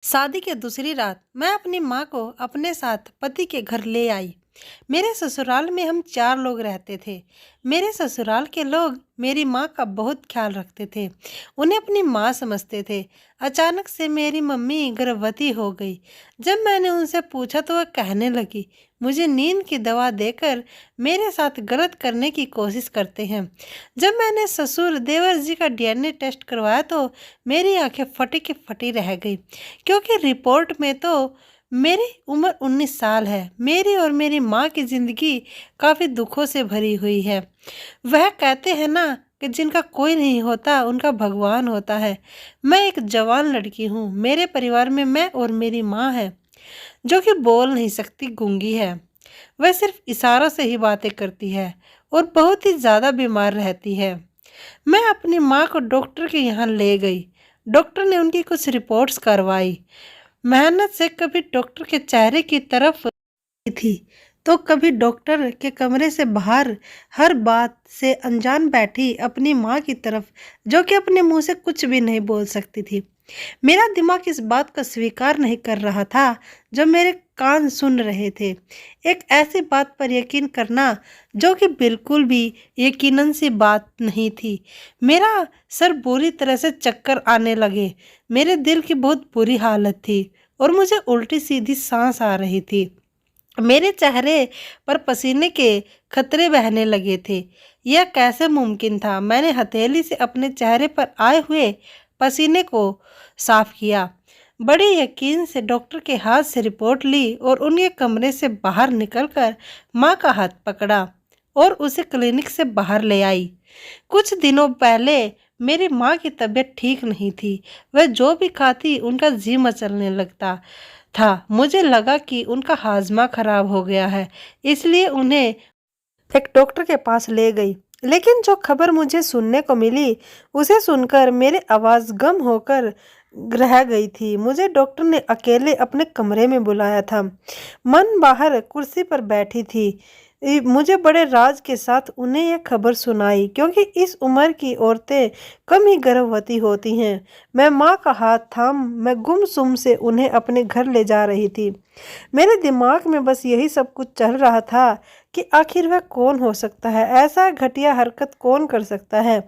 शादी की दूसरी रात मैं अपनी माँ को अपने साथ पति के घर ले आई। मेरे ससुराल में हम 4 लोग रहते थे। मेरे ससुराल के लोग मेरी माँ का बहुत ख्याल रखते थे, उन्हें अपनी माँ समझते थे। अचानक से मेरी मम्मी गर्भवती हो गई। जब मैंने उनसे पूछा तो वह कहने लगी, मुझे नींद की दवा देकर मेरे साथ गलत करने की कोशिश करते हैं। जब मैंने ससुर देवर जी का डीएनए टेस्ट करवाया तो मेरी आंखें फटी की फटी रह गई, क्योंकि रिपोर्ट में तो मेरी उम्र 19 साल है। मेरी और मेरी माँ की ज़िंदगी काफ़ी दुखों से भरी हुई है। वह कहते हैं ना कि जिनका कोई नहीं होता उनका भगवान होता है। मैं एक जवान लड़की हूँ। मेरे परिवार में मैं और मेरी माँ है, जो कि बोल नहीं सकती, गूंगी है। वह सिर्फ इशारों से ही बातें करती है और बहुत ही ज़्यादा बीमार रहती है। मैं अपनी माँ को डॉक्टर के यहाँ ले गई। डॉक्टर ने उनकी कुछ रिपोर्ट्स करवाई। मेहनत से कभी डॉक्टर के चेहरे की तरफ थी तो कभी डॉक्टर के कमरे से बाहर हर बात से अनजान बैठी अपनी माँ की तरफ, जो कि अपने मुंह से कुछ भी नहीं बोल सकती थी। मेरा दिमाग इस बात को स्वीकार नहीं कर रहा था जो मेरे कान सुन रहे थे। एक ऐसी बात पर यकीन करना जो कि बिल्कुल भी यकीनन सी बात नहीं थी। मेरा सर बुरी तरह से चक्कर आने लगे। मेरे दिल की बहुत बुरी हालत थी और मुझे उल्टी सीधी सांस आ रही थी। मेरे चेहरे पर पसीने के खतरे बहने लगे थे। यह कैसे मुमकिन था? मैंने हथेली से अपने चेहरे पर आए हुए पसीने को साफ किया। बड़े यकीन से डॉक्टर के हाथ से रिपोर्ट ली और उनके कमरे से बाहर निकलकर माँ का हाथ पकड़ा और उसे क्लिनिक से बाहर ले आई। कुछ दिनों पहले मेरी माँ की तबीयत ठीक नहीं थी। वह जो भी खाती उनका जी मचलने लगता था। मुझे लगा कि उनका हाजमा खराब हो गया है, इसलिए उन्हें एक डॉक्टर के पास ले गई। लेकिन जो खबर मुझे सुनने को मिली उसे सुनकर मेरी आवाज़ गम होकर रह गई थी। मुझे डॉक्टर ने अकेले अपने कमरे में बुलाया था। मन बाहर कुर्सी पर बैठी थी। मुझे बड़े राज के साथ उन्हें यह खबर सुनाई, क्योंकि इस उम्र की औरतें कम ही गर्भवती होती हैं। मैं माँ का हाथ थाम मैं गुमसुम से उन्हें अपने घर ले जा रही थी। मेरे दिमाग में बस यही सब कुछ चल रहा था कि आखिर वह कौन हो सकता है, ऐसा घटिया हरकत कौन कर सकता है।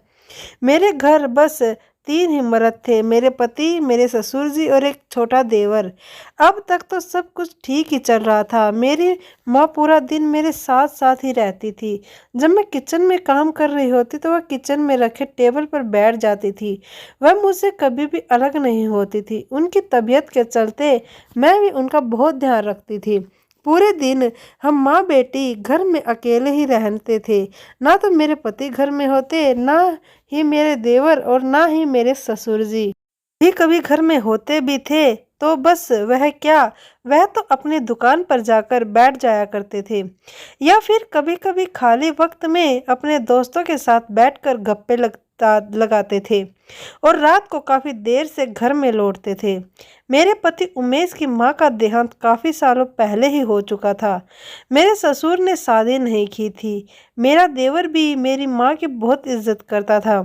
मेरे घर बस 3 ही मर्द थे, मेरे पति, मेरे ससुर जी और एक छोटा देवर। अब तक तो सब कुछ ठीक ही चल रहा था। मेरी माँ पूरा दिन मेरे साथ साथ ही रहती थी। जब मैं किचन में काम कर रही होती तो वह किचन में रखे टेबल पर बैठ जाती थी। वह मुझसे कभी भी अलग नहीं होती थी। उनकी तबीयत के चलते मैं भी उनका बहुत ध्यान रखती थी। पूरे दिन हम माँ बेटी घर में अकेले ही रहते थे। ना तो मेरे पति घर में होते, ना ही मेरे देवर और ना ही मेरे ससुर जी। भी कभी घर में होते भी थे तो बस वह तो अपनी दुकान पर जाकर बैठ जाया करते थे, या फिर कभी कभी खाली वक्त में अपने दोस्तों के साथ बैठकर गप्पे लगाते थे और रात को काफ़ी देर से घर में लौटते थे। मेरे पति उमेश की माँ का देहांत काफ़ी सालों पहले ही हो चुका था। मेरे ससुर ने शादी नहीं की थी। मेरा देवर भी मेरी माँ की बहुत इज्जत करता था।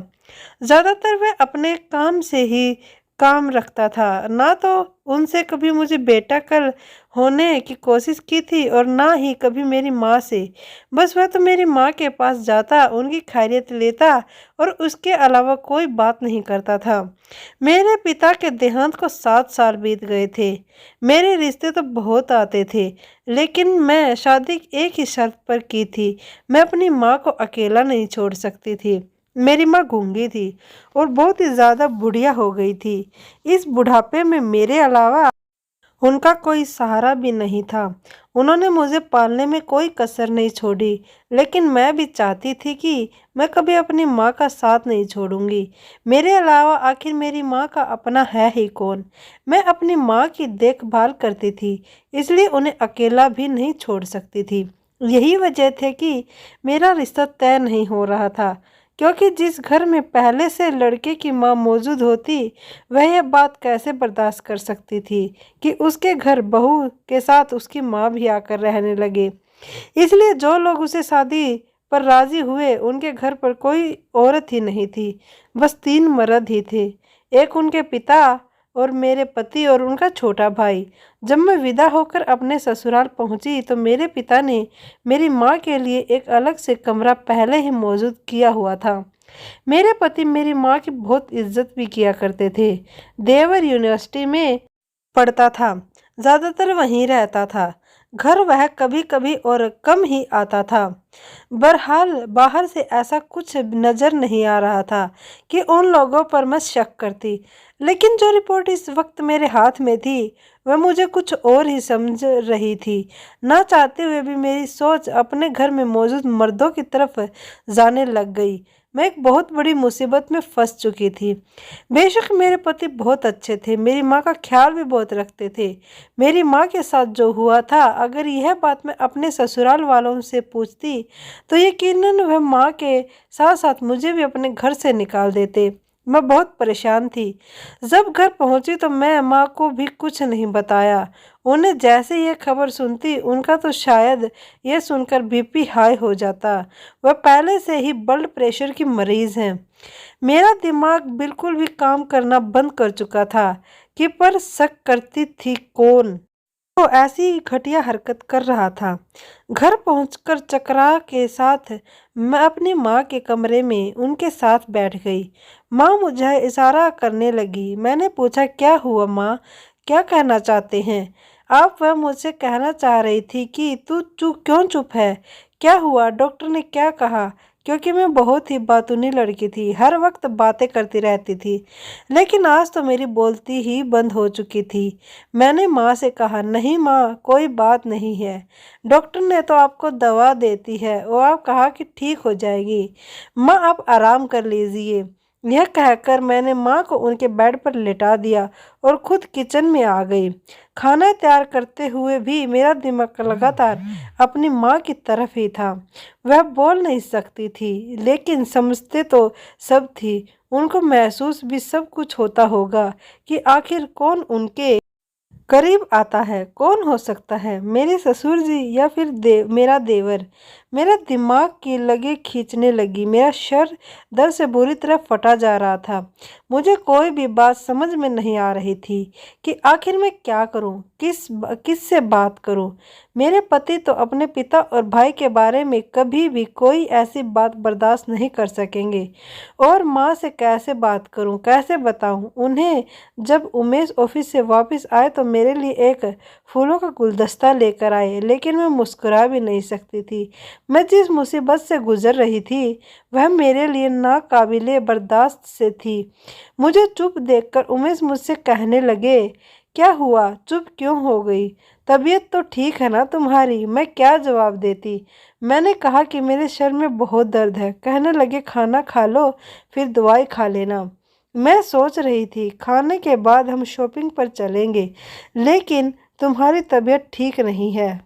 ज़्यादातर वह अपने काम से ही काम रखता था। ना तो उनसे कभी मुझे बेटा कल होने की कोशिश की थी और ना ही कभी मेरी माँ से। बस वह तो मेरी माँ के पास जाता, उनकी खैरियत लेता और उसके अलावा कोई बात नहीं करता था। मेरे पिता के देहांत को 7 साल बीत गए थे। मेरे रिश्ते तो बहुत आते थे, लेकिन मैं शादी एक ही शर्त पर की थी। मैं अपनी माँ को अकेला नहीं छोड़ सकती थी। मेरी माँ गूंगी थी और बहुत ही ज़्यादा बुढ़िया हो गई थी। इस बुढ़ापे में मेरे अलावा उनका कोई सहारा भी नहीं था। उन्होंने मुझे पालने में कोई कसर नहीं छोड़ी, लेकिन मैं भी चाहती थी कि मैं कभी अपनी माँ का साथ नहीं छोड़ूंगी। मेरे अलावा आखिर मेरी माँ का अपना है ही कौन। मैं अपनी माँ की देखभाल करती थी, इसलिए उन्हें अकेला भी नहीं छोड़ सकती थी। यही वजह थी कि मेरा रिश्ता तय नहीं हो रहा था, क्योंकि जिस घर में पहले से लड़के की माँ मौजूद होती, वह यह बात कैसे बर्दाश्त कर सकती थी कि उसके घर बहू के साथ उसकी माँ भी आकर रहने लगे। इसलिए जो लोग उसे शादी पर राजी हुए, उनके घर पर कोई औरत ही नहीं थी, बस 3 मर्द ही थे। एक उनके पिता और मेरे पति और उनका छोटा भाई। जब मैं विदा होकर अपने ससुराल पहुंची तो मेरे पिता ने मेरी माँ के लिए एक अलग से कमरा पहले ही मौजूद किया हुआ था। मेरे पति मेरी माँ की बहुत इज्जत भी किया करते थे। देवर यूनिवर्सिटी में पढ़ता था, ज़्यादातर वहीं रहता था। घर वह कभी कभी और कम ही आता था। बहरहाल बाहर से ऐसा कुछ नज़र नहीं आ रहा था कि उन लोगों पर मैं शक करती, लेकिन जो रिपोर्ट इस वक्त मेरे हाथ में थी वह मुझे कुछ और ही समझ रही थी। ना चाहते हुए भी मेरी सोच अपने घर में मौजूद मर्दों की तरफ जाने लग गई। मैं एक बहुत बड़ी मुसीबत में फंस चुकी थी। बेशक मेरे पति बहुत अच्छे थे, मेरी माँ का ख्याल भी बहुत रखते थे। मेरी माँ के साथ जो हुआ था, अगर यह बात मैं अपने ससुराल वालों से पूछती तो यकीनन वह माँ के साथ साथ मुझे भी अपने घर से निकाल देते। मैं बहुत परेशान थी। जब घर पहुंची तो मैं माँ को भी कुछ नहीं बताया। उन्हें जैसे ये खबर सुनती उनका तो शायद ये सुनकर बीपी हाई हो जाता। वह पहले से ही ब्लड प्रेशर की मरीज हैं। मेरा दिमाग बिल्कुल भी काम करना बंद कर चुका था कि पर शक करती थी कौन तो ऐसी घटिया हरकत कर रहा था। घर पहुंचकर चकरा के साथ मैं अपनी माँ के कमरे में उनके साथ बैठ गई। माँ मुझे इशारा करने लगी। मैंने पूछा, क्या हुआ माँ, क्या कहना चाहते हैं आप? वह मुझसे कहना चाह रही थी कि तू क्यों चुप है, क्या हुआ, डॉक्टर ने क्या कहा? क्योंकि मैं बहुत ही बातूनी लड़की थी, हर वक्त बातें करती रहती थी, लेकिन आज तो मेरी बोलती ही बंद हो चुकी थी। मैंने माँ से कहा, नहीं माँ, कोई बात नहीं है, डॉक्टर ने तो आपको दवा देती है और आप कहा कि ठीक हो जाएगी। माँ आप आराम कर लीजिए। यह कहकर मैंने माँ को उनके बेड पर लेटा दिया और खुद किचन में आ गई। खाना तैयार करते हुए भी मेरा दिमाग लगातार अपनी माँ की तरफ ही था। वह बोल नहीं सकती थी, लेकिन समझते तो सब थी। उनको महसूस भी सब कुछ होता होगा कि आखिर कौन उनके करीब आता है। कौन हो सकता है, मेरे ससुर जी या फिर मेरा देवर? मेरा दिमाग की लगे खींचने लगी। मेरा सर दर्द से बुरी तरह फटा जा रहा था। मुझे कोई भी बात समझ में नहीं आ रही थी कि आखिर मैं क्या करूं, किस से बात करूं। मेरे पति तो अपने पिता और भाई के बारे में कभी भी कोई ऐसी बात बर्दाश्त नहीं कर सकेंगे, और माँ से कैसे बात करूं, कैसे बताऊं उन्हें? जब उमेश ऑफिस से वापस आए तो मेरे लिए एक फूलों का गुलदस्ता लेकर आए, लेकिन मैं मुस्कुरा भी नहीं सकती थी। मैं जिस मुसीबत से गुजर रही थी वह मेरे लिए नाकाबिले बर्दाश्त से थी। मुझे चुप देखकर उमेश मुझसे कहने लगे, क्या हुआ, चुप क्यों हो गई? तबीयत तो ठीक है ना तुम्हारी? मैं क्या जवाब देती। मैंने कहा कि मेरे सर में बहुत दर्द है। कहने लगे, खाना खा लो फिर दवाई खा लेना। मैं सोच रही थी खाने के बाद हम शॉपिंग पर चलेंगे, लेकिन तुम्हारी तबीयत ठीक नहीं है,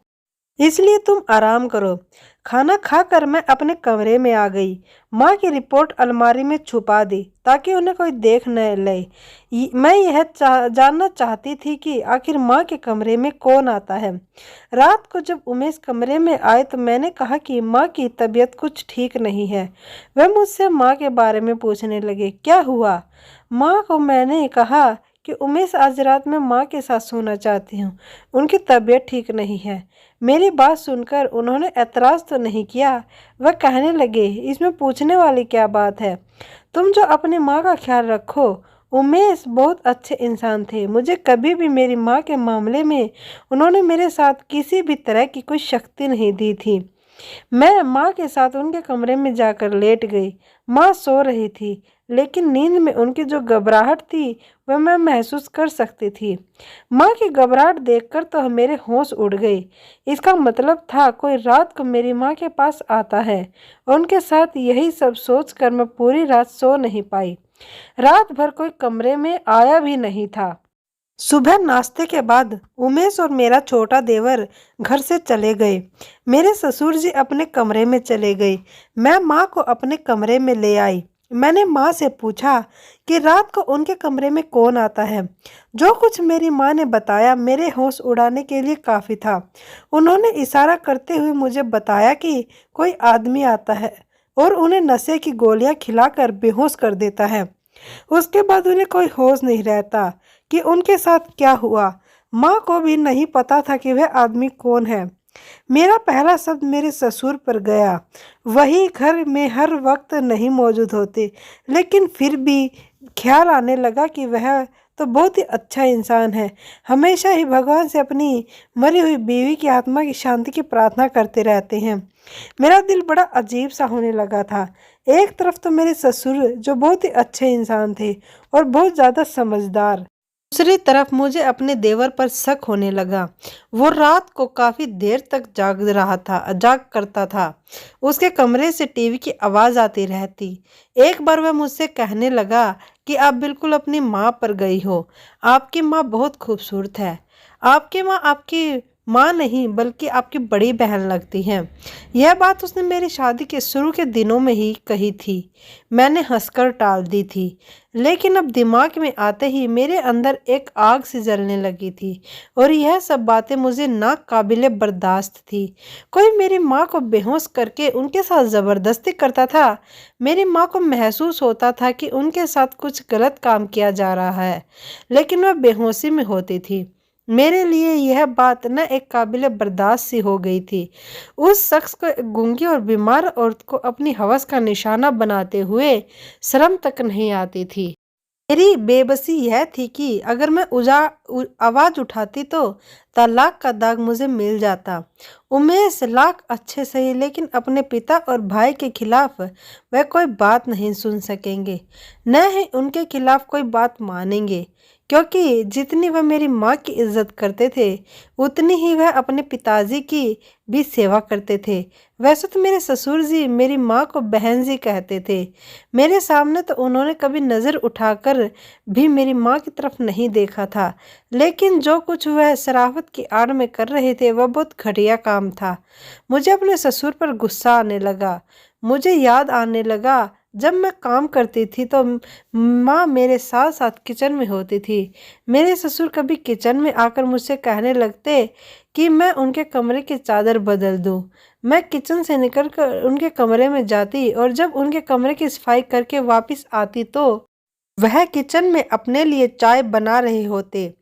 इसलिए तुम आराम करो। खाना खाकर मैं अपने कमरे में आ गई। माँ की रिपोर्ट अलमारी में छुपा दी ताकि उन्हें कोई देख न ले। मैं यह जानना चाहती थी कि आखिर माँ के कमरे में कौन आता है। रात को जब उमेश कमरे में आए तो मैंने कहा कि माँ की तबीयत कुछ ठीक नहीं है। वह मुझसे माँ के बारे में पूछने लगे, क्या हुआ? माँ को मैंने कहा कि उमेश आज रात में माँ के साथ सोना चाहती हूँ, उनकी तबीयत ठीक नहीं है। मेरी बात सुनकर उन्होंने एतराज़ तो नहीं किया। वह कहने लगे, इसमें पूछने वाली क्या बात है, तुम जो अपनी माँ का ख्याल रखो। उमेश बहुत अच्छे इंसान थे। मुझे कभी भी मेरी माँ के मामले में उन्होंने मेरे साथ किसी भी तरह की कोई शक्ति नहीं दी थी। मैं माँ के साथ उनके कमरे में जाकर लेट गई। माँ सो रही थी, लेकिन नींद में उनकी जो घबराहट थी वह मैं महसूस कर सकती थी। माँ की घबराहट देखकर तो मेरे होश उड़ गए। इसका मतलब था कोई रात को मेरी माँ के पास आता है। उनके साथ यही सब सोचकर मैं पूरी रात सो नहीं पाई। रात भर कोई कमरे में आया भी नहीं था। सुबह नाश्ते के बाद उमेश और मेरा छोटा देवर घर से चले गए। मेरे ससुर जी अपने कमरे में चले गए। मैं माँ को अपने कमरे में ले आई। मैंने माँ से पूछा कि रात को उनके कमरे में कौन आता है। जो कुछ मेरी माँ ने बताया मेरे होश उड़ाने के लिए काफ़ी था। उन्होंने इशारा करते हुए मुझे बताया कि कोई आदमी आता है और उन्हें नशे की गोलियां खिलाकर बेहोश कर देता है। उसके बाद उन्हें कोई होश नहीं रहता। कि उनके साथ क्या हुआ। माँ को भी नहीं पता था कि वह आदमी कौन है। मेरा पहला शब्द मेरे ससुर पर गया। वही घर में हर वक्त नहीं मौजूद होते, लेकिन फिर भी ख्याल आने लगा कि वह तो बहुत ही अच्छा इंसान है। हमेशा ही भगवान से अपनी मरी हुई बीवी की आत्मा की शांति की प्रार्थना करते रहते हैं। मेरा दिल बड़ा अजीब सा होने लगा था। एक तरफ तो मेरे ससुर जो बहुत ही अच्छे इंसान थे और बहुत ज़्यादा समझदार, दूसरी तरफ मुझे अपने देवर पर शक होने लगा। वो रात को काफी देर तक जाग करता था। उसके कमरे से टीवी की आवाज आती रहती। एक बार वह मुझसे कहने लगा कि आप बिल्कुल अपनी माँ पर गई हो। आपकी माँ बहुत खूबसूरत है। आपकी माँ आपकी माँ नहीं बल्कि आपकी बड़ी बहन लगती है। यह बात उसने मेरी शादी के शुरू के दिनों में ही कही थी। मैंने हंसकर टाल दी थी, लेकिन अब दिमाग में आते ही मेरे अंदर एक आग सी जलने लगी थी और यह सब बातें मुझे नाकाबिले बर्दाश्त थी। कोई मेरी माँ को बेहोश करके उनके साथ ज़बरदस्ती करता था। मेरी माँ को महसूस होता था कि उनके साथ कुछ गलत काम किया जा रहा है, लेकिन वह बेहोशी में होती थी। मेरे लिए यह बात न एक काबिले बर्दाश्त सी हो गई थी। उस शख्स को, एक गूंगी और बीमार औरत को अपनी हवस का निशाना बनाते हुए शर्म तक नहीं आती थी। मेरी बेबसी यह थी कि अगर मैं आवाज उठाती तो तलाक का दाग मुझे मिल जाता। उमेश लाख अच्छे सही, लेकिन अपने पिता और भाई के खिलाफ वह कोई बात नहीं सुन सकेंगे, न ही उनके खिलाफ कोई बात मानेंगे, क्योंकि जितनी वह मेरी माँ की इज्जत करते थे उतनी ही वह अपने पिताजी की भी सेवा करते थे। वैसे तो मेरे ससुर जी मेरी माँ को बहन जी कहते थे। मेरे सामने तो उन्होंने कभी नज़र उठाकर भी मेरी माँ की तरफ नहीं देखा था, लेकिन जो कुछ वह शराफत की आड़ में कर रहे थे वह बहुत घटिया काम था। मुझे अपने ससुर पर गुस्सा आने लगा। मुझे याद आने लगा जब मैं काम करती थी तो माँ मेरे साथ साथ किचन में होती थी। मेरे ससुर कभी किचन में आकर मुझसे कहने लगते कि मैं उनके कमरे की चादर बदल दूं। मैं किचन से निकलकर उनके कमरे में जाती और जब उनके कमरे की सफाई करके वापस आती तो वह किचन में अपने लिए चाय बना रहे होते।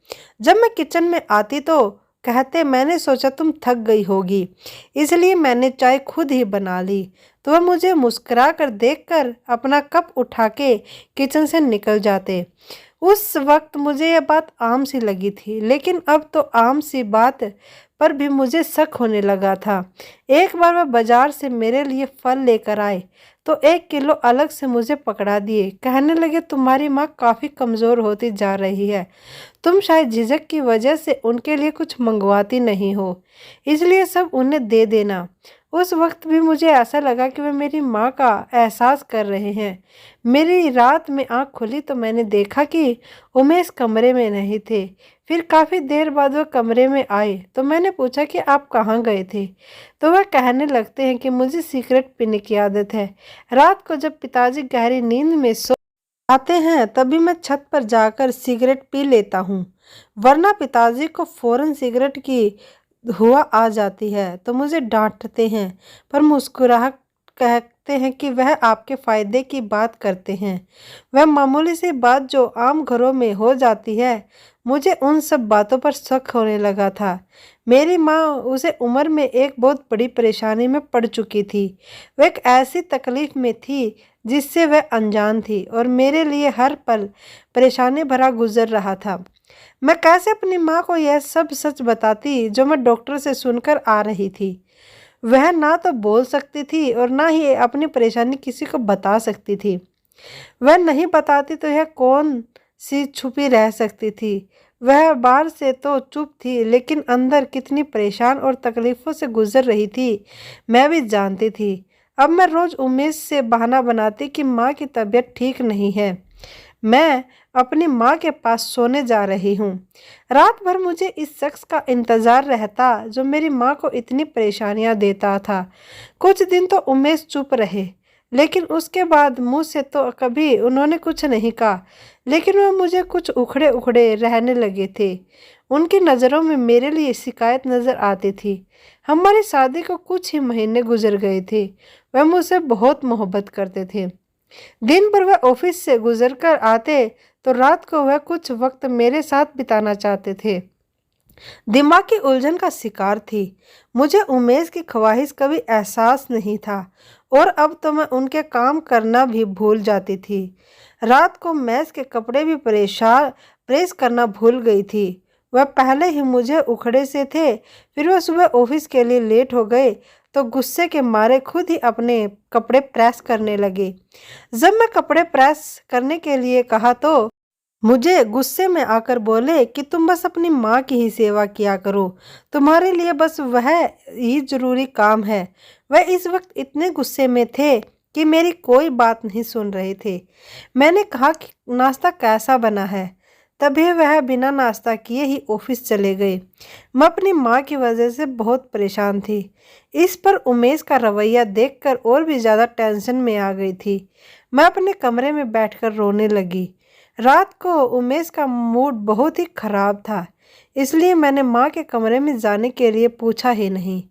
जब मैं किचन में आती तो कहते, मैंने सोचा तुम थक गई होगी इसलिए मैंने चाय खुद ही बना ली। तो वह मुझे मुस्कुरा कर देखकर अपना कप उठा के किचन से निकल जाते। उस वक्त मुझे यह बात आम सी लगी थी, लेकिन अब तो आम सी बात पर भी मुझे शक होने लगा था। एक बार वह बाजार से मेरे लिए फल लेकर आए तो 1 किलो अलग से मुझे पकड़ा दिए। कहने लगे, तुम्हारी माँ काफ़ी कमज़ोर होती जा रही है। तुम शायद झिझक की वजह से उनके लिए कुछ मंगवाती नहीं हो, इसलिए सब उन्हें दे देना। उस वक्त भी मुझे ऐसा लगा कि वे मेरी माँ का एहसास कर रहे हैं। मेरी रात में आँख खुली तो मैंने देखा कि उमेश कमरे में नहीं थे। फिर काफ़ी देर बाद वह कमरे में आए तो मैंने पूछा कि आप कहाँ गए थे। तो वह कहने लगते हैं कि मुझे सिगरेट पीने की आदत है। रात को जब पिताजी गहरी नींद में सो आते हैं तभी मैं छत पर जाकर सिगरेट पी लेता हूँ, वरना पिताजी को फौरन सिगरेट की हुआ आ जाती है तो मुझे डांटते हैं, पर मुस्कुरा कहते हैं कि वह आपके फायदे की बात करते हैं। वह मामूली सी बात जो आम घरों में हो जाती है। मुझे उन सब बातों पर शक होने लगा था। मेरी माँ उसे उम्र में एक बहुत बड़ी परेशानी में पड़ चुकी थी। वह एक ऐसी तकलीफ में थी जिससे वह अनजान थी और मेरे लिए हर पल परेशानी भरा गुजर रहा था। मैं कैसे अपनी माँ को यह सब सच बताती जो मैं डॉक्टर से सुनकर आ रही थी। वह ना तो बोल सकती थी और ना ही अपनी परेशानी किसी को बता सकती थी। वह नहीं बताती तो यह कौन सी छुपी रह सकती थी। वह बाहर से तो चुप थी, लेकिन अंदर कितनी परेशान और तकलीफ़ों से गुजर रही थी मैं भी जानती थी। अब मैं रोज़ उमेश से बहाना बनाती कि माँ की तबीयत ठीक नहीं है, मैं अपनी माँ के पास सोने जा रही हूँ। रात भर मुझे इस शख्स का इंतज़ार रहता जो मेरी माँ को इतनी परेशानियाँ देता था। कुछ दिन तो उमेश चुप रहे, लेकिन उसके बाद मुँह से तो कभी उन्होंने कुछ नहीं कहा, लेकिन वह मुझे कुछ उखड़े उखड़े रहने लगे थे। उनकी नज़रों में मेरे लिए शिकायत नज़र आती थी। हमारी शादी को कुछ ही महीने गुजर गए थे। वह मुझसे बहुत मोहब्बत करते थे। दिन भर वह ऑफिस से गुजर कर आते तो रात को वह कुछ वक्त मेरे साथ बिताना चाहते थे। दिमाग की उलझन का शिकार थी। मुझे उमेश की ख्वाहिश कभी एहसास नहीं था और अब तो मैं उनके काम करना भी भूल जाती थी। रात को मैस के कपड़े भी प्रेस करना भूल गई थी। वह पहले ही मुझे उखड़े से थे, फिर वह सुबह ऑफिस के लिए लेट हो गए तो गुस्से के मारे खुद ही अपने कपड़े प्रेस करने लगे। जब मैं कपड़े प्रेस करने के लिए कहा तो मुझे गुस्से में आकर बोले कि तुम बस अपनी माँ की ही सेवा किया करो, तुम्हारे लिए बस वह ही जरूरी काम है। वह इस वक्त इतने गुस्से में थे कि मेरी कोई बात नहीं सुन रहे थे। मैंने कहा कि नाश्ता कैसा बना है, तभी वह बिना नाश्ता किए ही ऑफिस चले गए। मैं अपनी माँ की वजह से बहुत परेशान थी। इस पर उमेश का रवैया देखकर और भी ज़्यादा टेंशन में आ गई थी। मैं अपने कमरे में बैठकर रोने लगी। रात को उमेश का मूड बहुत ही खराब था, इसलिए मैंने माँ के कमरे में जाने के लिए पूछा ही नहीं।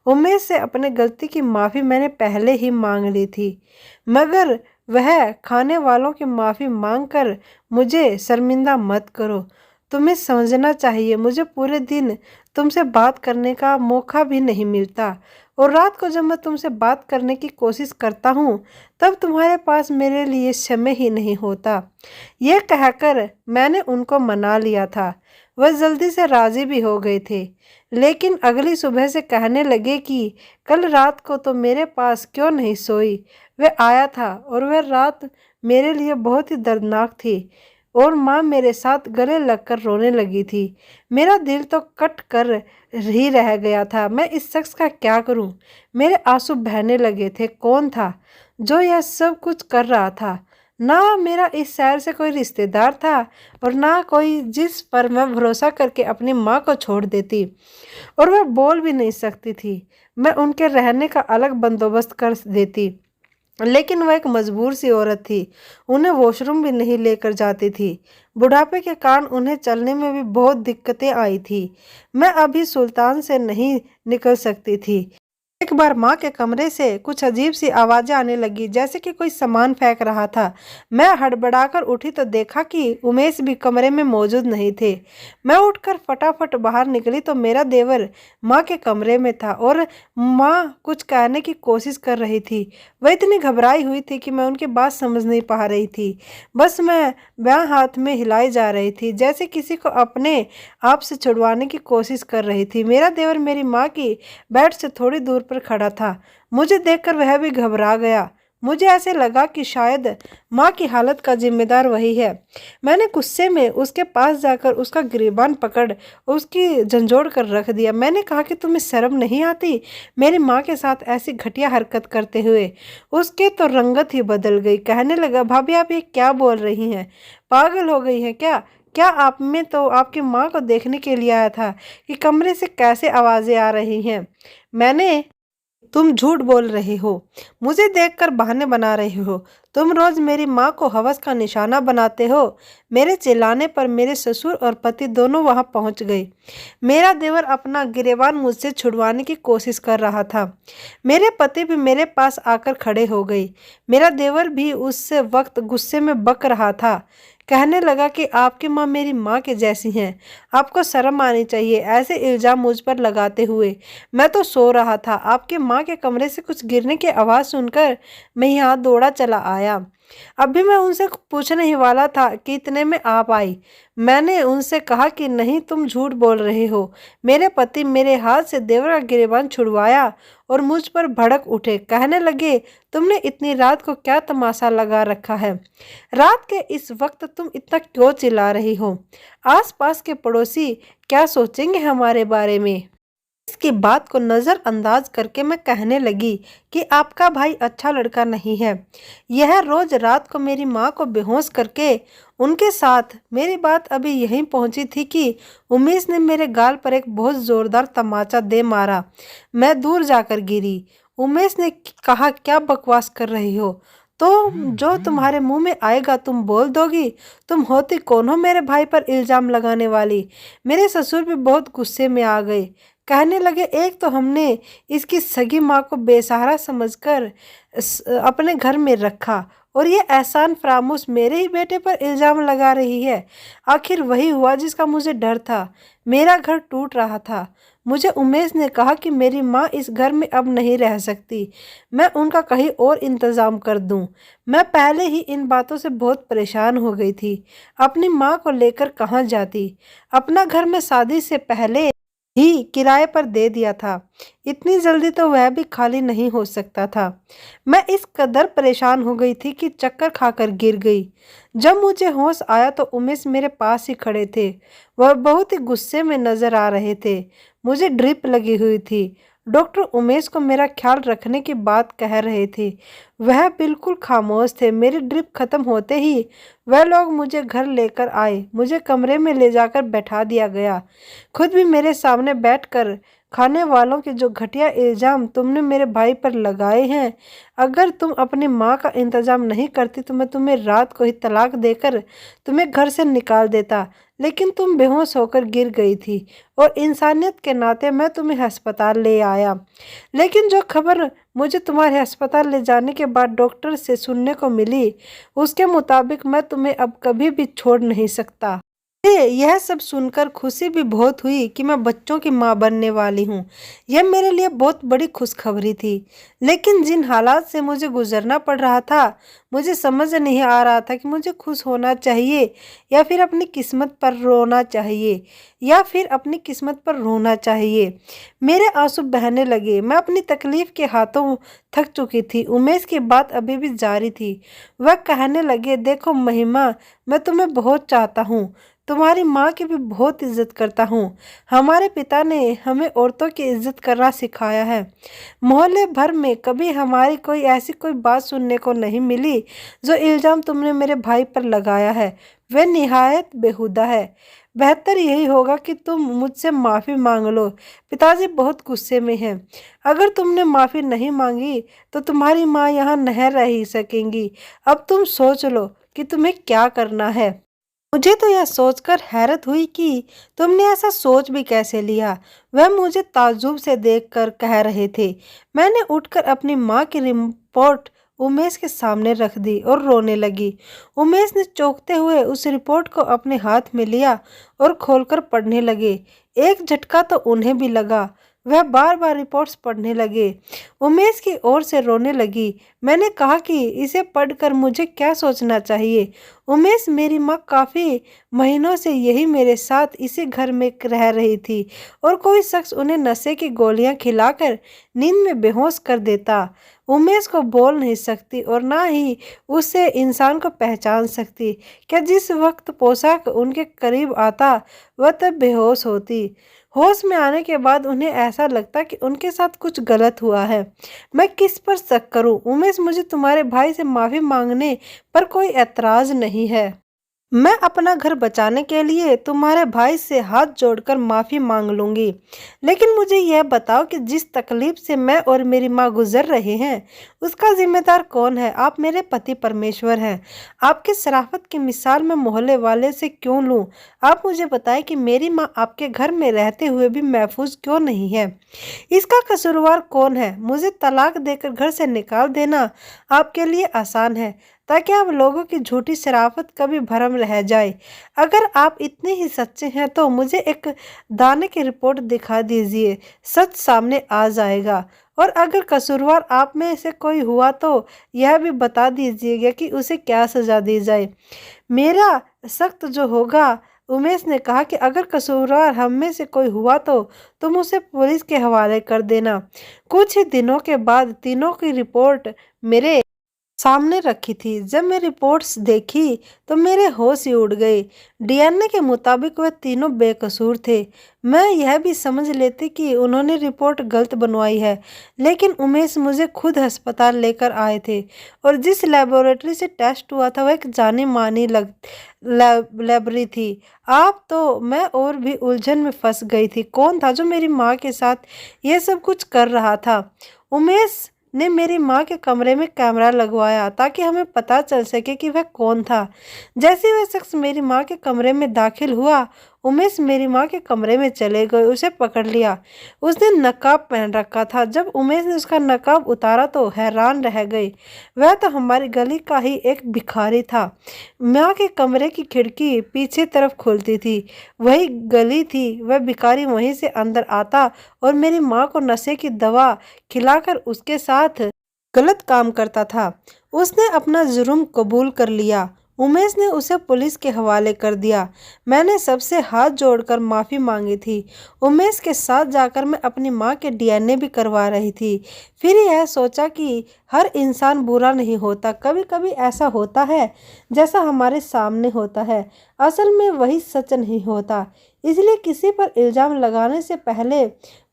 उमेश से अपने गलती की माफ़ी मैंने पहले ही मांग ली थी, मगर वह खाने वालों की माफ़ी मांगकर मुझे शर्मिंदा मत करो। तुम्हें समझना चाहिए, मुझे पूरे दिन तुमसे बात करने का मौका भी नहीं मिलता और रात को जब मैं तुमसे बात करने की कोशिश करता हूँ तब तुम्हारे पास मेरे लिए समय ही नहीं होता। यह कहकर मैंने उनको मना लिया था। वह जल्दी से राज़ी भी हो गए थे, लेकिन अगली सुबह से कहने लगे कि कल रात को तो मेरे पास क्यों नहीं सोई। वह आया था और वह रात मेरे लिए बहुत ही दर्दनाक थी और माँ मेरे साथ गले लगकर रोने लगी थी। मेरा दिल तो कट कर ही रह गया था। मैं इस शख्स का क्या करूं? मेरे आंसू बहने लगे थे। कौन था जो यह सब कुछ कर रहा था? ना मेरा इस शहर से कोई रिश्तेदार था और ना कोई जिस पर मैं भरोसा करके अपनी माँ को छोड़ देती, और वह बोल भी नहीं सकती थी। मैं उनके रहने का अलग बंदोबस्त कर देती, लेकिन वह एक मजबूर सी औरत थी। उन्हें वॉशरूम भी नहीं लेकर जाती थी। बुढ़ापे के कारण उन्हें चलने में भी बहुत दिक्कतें आई थी। मैं अभी सुल्तान से नहीं निकल सकती थी। एक बार माँ के कमरे से कुछ अजीब सी आवाज़ें आने लगी, जैसे कि कोई सामान फेंक रहा था। मैं हड़बड़ाकर उठी तो देखा कि उमेश भी कमरे में मौजूद नहीं थे। मैं उठकर फटाफट बाहर निकली तो मेरा देवर माँ के कमरे में था और माँ कुछ कहने की कोशिश कर रही थी। वह इतनी घबराई हुई थी कि मैं उनकी बात समझ नहीं पा रही थी। बस मैं बाएं हाथ में हिलाई जा रही थी, जैसे किसी को अपने आप से छुड़वाने की कोशिश कर रही थी। मेरा देवर मेरी माँ की बेड से थोड़ी दूर पर खड़ा था। मुझे देखकर वह भी घबरा गया। मुझे ऐसे लगा कि शायद माँ की हालत का जिम्मेदार वही है। मैंने गुस्से में उसके पास जाकर उसका गिरेबान पकड़ उसकी झंझोड़ कर रख दिया। मैंने कहा कि तुम्हें शर्म नहीं आती मेरी माँ के साथ ऐसी घटिया हरकत करते हुए? उसके तो रंगत ही बदल गई। कहने लगा, भाभी आप ये क्या बोल रही हैं? पागल हो गई हैं क्या? क्या आप में तो आपकी माँ को देखने के लिए आया था कि कमरे से कैसे आवाज़ें आ रही हैं। मैंने तुम झूठ बोल रहे हो, मुझे देखकर बहाने बना रहे हो। तुम रोज मेरी माँ को हवस का निशाना बनाते हो। मेरे चिल्लाने पर मेरे ससुर और पति दोनों वहां पहुंच गए। मेरा देवर अपना गिरेबान मुझसे छुड़वाने की कोशिश कर रहा था। मेरे पति भी मेरे पास आकर खड़े हो गए। मेरा देवर भी उस वक्त गुस्से में बक रहा था। कहने लगा कि आपकी माँ मेरी माँ के जैसी हैं, आपको शर्म आनी चाहिए ऐसे इल्ज़ाम मुझ पर लगाते हुए। मैं तो सो रहा था। आपके माँ के कमरे से कुछ गिरने की आवाज़ सुनकर मैं यहाँ दौड़ा चला आया। अभी मैं उनसे पूछने ही वाला था कि इतने में आप आई। मैंने उनसे कहा कि नहीं, तुम झूठ बोल रहे हो। मेरे पति मेरे हाथ से देवर का गिरेबान छुड़वाया और मुझ पर भड़क उठे। कहने लगे, तुमने इतनी रात को क्या तमाशा लगा रखा है? रात के इस वक्त तुम इतना क्यों चिल्ला रही हो? आसपास के पड़ोसी क्या सोचेंगे हमारे बारे में? इसकी बात को नज़रअंदाज करके मैं कहने लगी कि आपका भाई अच्छा लड़का नहीं है। यह रोज रात को मेरी माँ को बेहोश करके उनके साथ। मेरी बात अभी यहीं पहुंची थी कि उमेश ने मेरे गाल पर एक बहुत जोरदार तमाचा दे मारा। मैं दूर जाकर गिरी। उमेश ने कहा, क्या बकवास कर रही हो? तो जो तुम्हारे मुंह में आएगा तुम बोल दोगी। तुम होती कौन हो मेरे भाई पर इल्जाम लगाने वाली? मेरे ससुर भी बहुत गुस्से में आ गए। कहने लगे, एक तो हमने इसकी सगी माँ को बेसहारा समझकर अपने घर में रखा और ये एहसान फरामोश मेरे ही बेटे पर इल्ज़ाम लगा रही है। आखिर वही हुआ जिसका मुझे डर था। मेरा घर टूट रहा था। मुझे उमेश ने कहा कि मेरी माँ इस घर में अब नहीं रह सकती, मैं उनका कहीं और इंतज़ाम कर दूं। मैं पहले ही इन बातों से बहुत परेशान हो गई थी। अपनी माँ को लेकर कहाँ जाती। अपना घर मैं शादी से पहले ही किराए पर दे दिया था। इतनी जल्दी तो वह भी खाली नहीं हो सकता था। मैं इस कदर परेशान हो गई थी कि चक्कर खाकर गिर गई। जब मुझे होश आया तो उमेश मेरे पास ही खड़े थे। वह बहुत ही गुस्से में नजर आ रहे थे। मुझे ड्रिप लगी हुई थी। डॉक्टर उमेश को मेरा ख्याल रखने की बात कह रहे थे। वह बिल्कुल खामोश थे। मेरी ड्रिप खत्म होते ही वह लोग मुझे घर लेकर आए। मुझे कमरे में ले जाकर बैठा दिया गया। खुद भी मेरे सामने बैठकर, खाने वालों के जो घटिया इल्ज़ाम तुमने मेरे भाई पर लगाए हैं, अगर तुम अपनी माँ का इंतज़ाम नहीं करती तो मैं तुम्हें रात को ही तलाक देकर तुम्हें घर से निकाल देता। लेकिन तुम बेहोश होकर गिर गई थी और इंसानियत के नाते मैं तुम्हें अस्पताल ले आया। लेकिन जो खबर मुझे तुम्हारे अस्पताल ले जाने के बाद डॉक्टर से सुनने को मिली, उसके मुताबिक मैं तुम्हें अब कभी भी छोड़ नहीं सकता। यह सब सुनकर खुशी भी बहुत हुई कि मैं बच्चों की माँ बनने वाली हूँ। यह मेरे लिए बहुत बड़ी खुशखबरी थी। लेकिन जिन हालात से मुझे गुजरना पड़ रहा था, मुझे समझ नहीं आ रहा था कि मुझे खुश होना चाहिए या फिर अपनी किस्मत पर रोना चाहिए या फिर अपनी किस्मत पर रोना चाहिए। मेरे आंसू बहने लगे। मैं अपनी तकलीफ के हाथों थक चुकी थी। उमेश की बात अभी भी जारी थी। वह कहने लगे, देखो महिमा, मैं तुम्हें बहुत चाहता हूँ, तुम्हारी माँ की भी बहुत इज्जत करता हूँ। हमारे पिता ने हमें औरतों की इज्जत करना सिखाया है। मोहल्ले भर में कभी हमारी कोई बात सुनने को नहीं मिली। जो इल्ज़ाम तुमने मेरे भाई पर लगाया है वह निहायत बेहुदा है। बेहतर यही होगा कि तुम मुझसे माफ़ी मांग लो। पिताजी बहुत गुस्से में हैं। अगर तुमने माफ़ी नहीं मांगी तो तुम्हारी माँ यहाँ नहीं रह सकेंगी। अब तुम सोच लो कि तुम्हें क्या करना है। मुझे तो यह सोचकर हैरत हुई कि तुमने ऐसा सोच भी कैसे लिया। वह मुझे ताज्जुब से देखकर कह रहे थे। मैंने उठकर अपनी माँ की रिपोर्ट उमेश के सामने रख दी और रोने लगी। उमेश ने चौंकते हुए उस रिपोर्ट को अपने हाथ में लिया और खोलकर पढ़ने लगे। एक झटका तो उन्हें भी लगा। वह बार बार रिपोर्ट्स पढ़ने लगे। उमेश की ओर से रोने लगी। मैंने कहा कि इसे पढ़कर मुझे क्या सोचना चाहिए। उमेश, मेरी माँ काफ़ी महीनों से यही मेरे साथ इसी घर में रह रही थी और कोई शख्स उन्हें नशे की गोलियां खिलाकर नींद में बेहोश कर देता। उमेश को बोल नहीं सकती और ना ही उससे इंसान को पहचान सकती। क्या जिस वक्त पोशाक उनके करीब आता वह तब बेहोश होती। होश में आने के बाद उन्हें ऐसा लगता कि उनके साथ कुछ गलत हुआ है। मैं किस पर शक करूं? उमेश, मुझे तुम्हारे भाई से माफ़ी मांगने पर कोई एतराज़ नहीं है। मैं अपना घर बचाने के लिए तुम्हारे भाई से हाथ जोड़कर माफ़ी मांग लूँगी। लेकिन मुझे यह बताओ कि जिस तकलीफ से मैं और मेरी माँ गुजर रहे हैं उसका जिम्मेदार कौन है? आप मेरे पति परमेश्वर हैं। आपकी शराफत की मिसाल मैं मोहल्ले वाले से क्यों लूँ? आप मुझे बताएं कि मेरी माँ आपके घर में रहते हुए भी महफूज क्यों नहीं है? इसका कसूरवार कौन है? मुझे तलाक देकर घर से निकाल देना आपके लिए आसान है ताकि आप लोगों की झूठी शराफत कभी भरम रह जाए। अगर आप इतने ही सच्चे हैं तो मुझे एक दाने की रिपोर्ट दिखा दीजिए, सच सामने आ जाएगा। और अगर कसूरवार आप में से कोई हुआ तो यह भी बता दीजिएगा कि उसे क्या सजा दी जाए। मेरा सख्त जो होगा। उमेश ने कहा कि अगर कसूरवार हम में से कोई हुआ तो तुम उसे पुलिस के हवाले कर देना। कुछ ही दिनों के बाद तीनों की रिपोर्ट मेरे सामने रखी थी। जब मैं रिपोर्ट्स देखी तो मेरे होश ही उड़ गए। डीएनए के मुताबिक वह तीनों बेकसूर थे। मैं यह भी समझ लेती कि उन्होंने रिपोर्ट गलत बनवाई है, लेकिन उमेश मुझे खुद अस्पताल लेकर आए थे और जिस लेबोरेटरी से टेस्ट हुआ था वह एक जानी मानी लेबोरेटरी थी। आप तो मैं और भी उलझन में फंस गई थी। कौन था जो मेरी माँ के साथ यह सब कुछ कर रहा था? उमेश ने मेरी माँ के कमरे में कैमरा लगवाया ताकि हमें पता चल सके कि वह कौन था। जैसे वह शख्स मेरी माँ के कमरे में दाखिल हुआ, उमेश मेरी माँ के कमरे में चले गए, उसे पकड़ लिया। उसने नकाब पहन रखा था। जब उमेश ने उसका नकाब उतारा तो हैरान रह गए। वह तो हमारी गली का ही एक भिखारी था। माँ के कमरे की खिड़की पीछे तरफ खुलती थी, वही गली थी। वह भिखारी वहीं से अंदर आता और मेरी माँ को नशे की दवा खिलाकर उसके साथ गलत काम करता था। उसने अपना जुर्म कबूल कर लिया। उमेश ने उसे पुलिस के हवाले कर दिया। मैंने सबसे हाथ जोड़कर माफ़ी मांगी थी। उमेश के साथ जाकर मैं अपनी माँ के डीएनए भी करवा रही थी। फिर यह सोचा कि हर इंसान बुरा नहीं होता, कभी कभी ऐसा होता है जैसा हमारे सामने होता है। असल में वही सच नहीं होता। इसलिए किसी पर इल्ज़ाम लगाने से पहले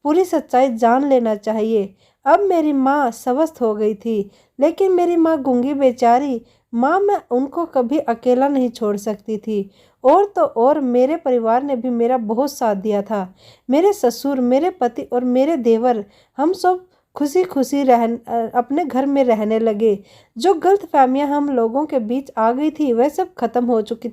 पूरी सच्चाई जान लेना चाहिए। अब मेरी माँ स्वस्थ हो गई थी, लेकिन मेरी माँ गूंगी बेचारी माँ, मैं उनको कभी अकेला नहीं छोड़ सकती थी। और तो और मेरे परिवार ने भी मेरा बहुत साथ दिया था। मेरे ससुर, मेरे पति और मेरे देवर, हम सब खुशी खुशी अपने घर में रहने लगे। जो गलतफहमियां हम लोगों के बीच आ गई थी वह सब खत्म हो चुकी थी।